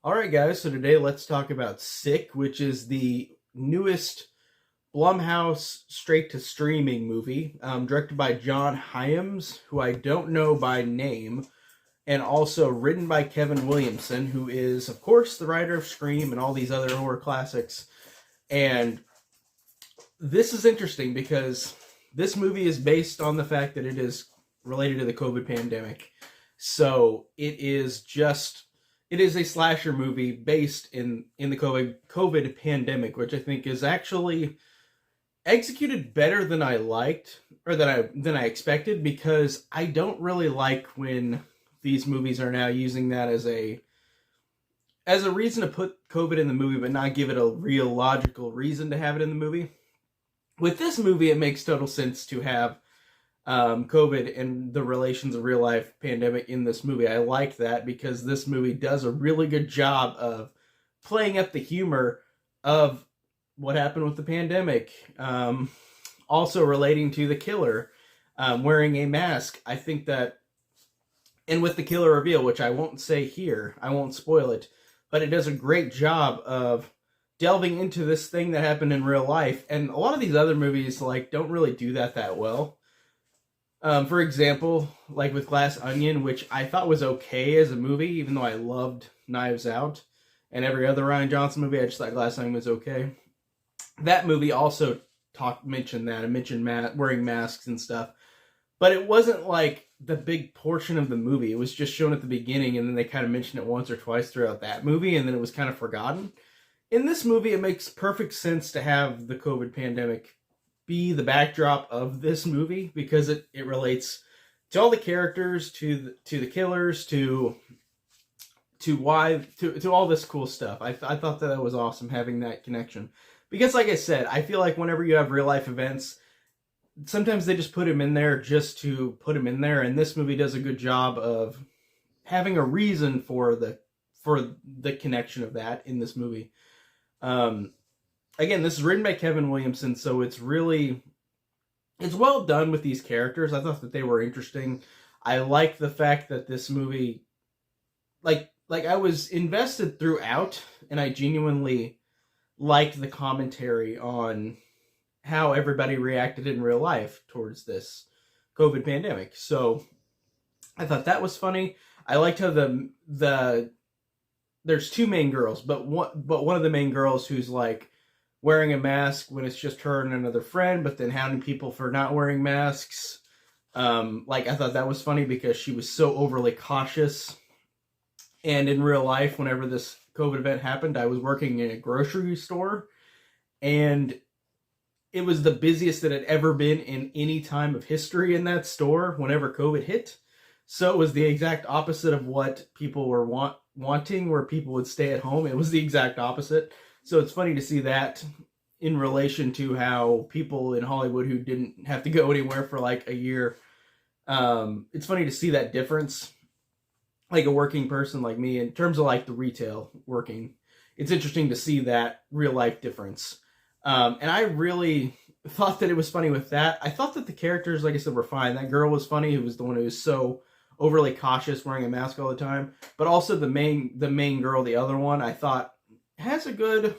Alright guys, so today let's talk about Sick, which is the newest Blumhouse straight-to-streaming movie, directed by John Hyams, who I don't know by name, and also written by Kevin Williamson, who is, of course, the writer of Scream and all these other horror classics. And this is interesting because this movie is based on the fact that it is related to the COVID pandemic. So it is a slasher movie based in the COVID pandemic, which I think is actually executed better than I liked or than I expected, because I don't really like when these movies are now using that as a reason to put COVID in the movie, but not give it a real logical reason to have it in the movie. With this movie, it makes total sense to have COVID and the relations of real life pandemic in this movie. I like that because this movie does a really good job of playing up the humor of what happened with the pandemic. Also relating to the killer wearing a mask. I think that, and with the killer reveal, which I won't say here, I won't spoil it, but it does a great job of delving into this thing that happened in real life. And a lot of these other movies don't really do that well. For example, like with Glass Onion, which I thought was okay as a movie, even though I loved Knives Out and every other Rian Johnson movie, I just thought Glass Onion was okay. That movie also mentioned that, and mentioned wearing masks and stuff, but it wasn't like the big portion of the movie. It was just shown at the beginning, and then they kind of mentioned it once or twice throughout that movie, and then it was kind of forgotten. In this movie, it makes perfect sense to have the COVID pandemic be the backdrop of this movie, because it relates to all the characters, to the killers, to all this cool stuff. I thought that was awesome, having that connection, because like I said, I feel like whenever you have real life events, sometimes they just put him in there just to put him in there, and this movie does a good job of having a reason for the connection of that in this movie. Again, this is written by Kevin Williamson, so it's well done with these characters. I thought that they were interesting. I like the fact that this movie, like I was invested throughout, and I genuinely liked the commentary on how everybody reacted in real life towards this COVID pandemic. So I thought that was funny. I liked how there's two main girls, but one of the main girls who's wearing a mask when it's just her and another friend, but then hounding people for not wearing masks. I thought that was funny because she was so overly cautious. And in real life, whenever this COVID event happened, I was working in a grocery store, and it was the busiest that it had ever been in any time of history in that store whenever COVID hit. So it was the exact opposite of what people were wanting, where people would stay at home. It was the exact opposite. So it's funny to see that in relation to how people in Hollywood who didn't have to go anywhere for a year, it's funny to see that difference. Like a working person like me, in terms of the retail working, it's interesting to see that real life difference. And I really thought that it was funny with that. I thought that the characters, like I said, were fine. That girl was funny, who was the one who was so overly cautious, wearing a mask all the time. But also the main girl, the other one, I thought has a good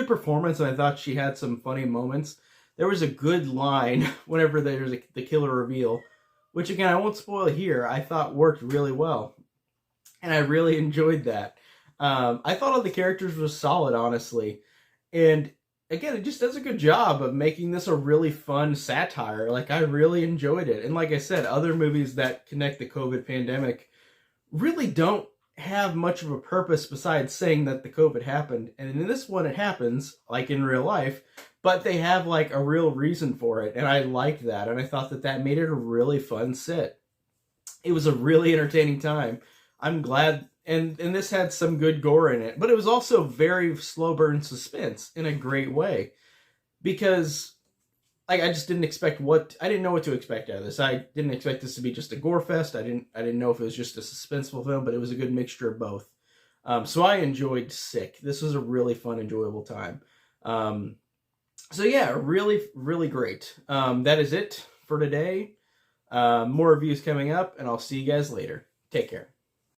performance, and I thought she had some funny moments. There was a good line whenever there's the killer reveal, which again I won't spoil here, I thought worked really well, and I really enjoyed that. I thought all the characters were solid, honestly, and again, it just does a good job of making this a really fun satire. I really enjoyed it, and like I said, other movies that connect the COVID pandemic really don't have much of a purpose besides saying that the COVID happened. And in this one, it happens like in real life, but they have a real reason for it. And I liked that. And I thought that made it a really fun sit. It was a really entertaining time. I'm glad. And this had some good gore in it, but it was also very slow burn suspense in a great way, because I just didn't I didn't know what to expect out of this. I didn't expect this to be just a gore fest. I didn't know if it was just a suspenseful film, but it was a good mixture of both. So I enjoyed Sick. This was a really fun, enjoyable time. So yeah, really, really great. That is it for today. More reviews coming up, and I'll see you guys later. Take care.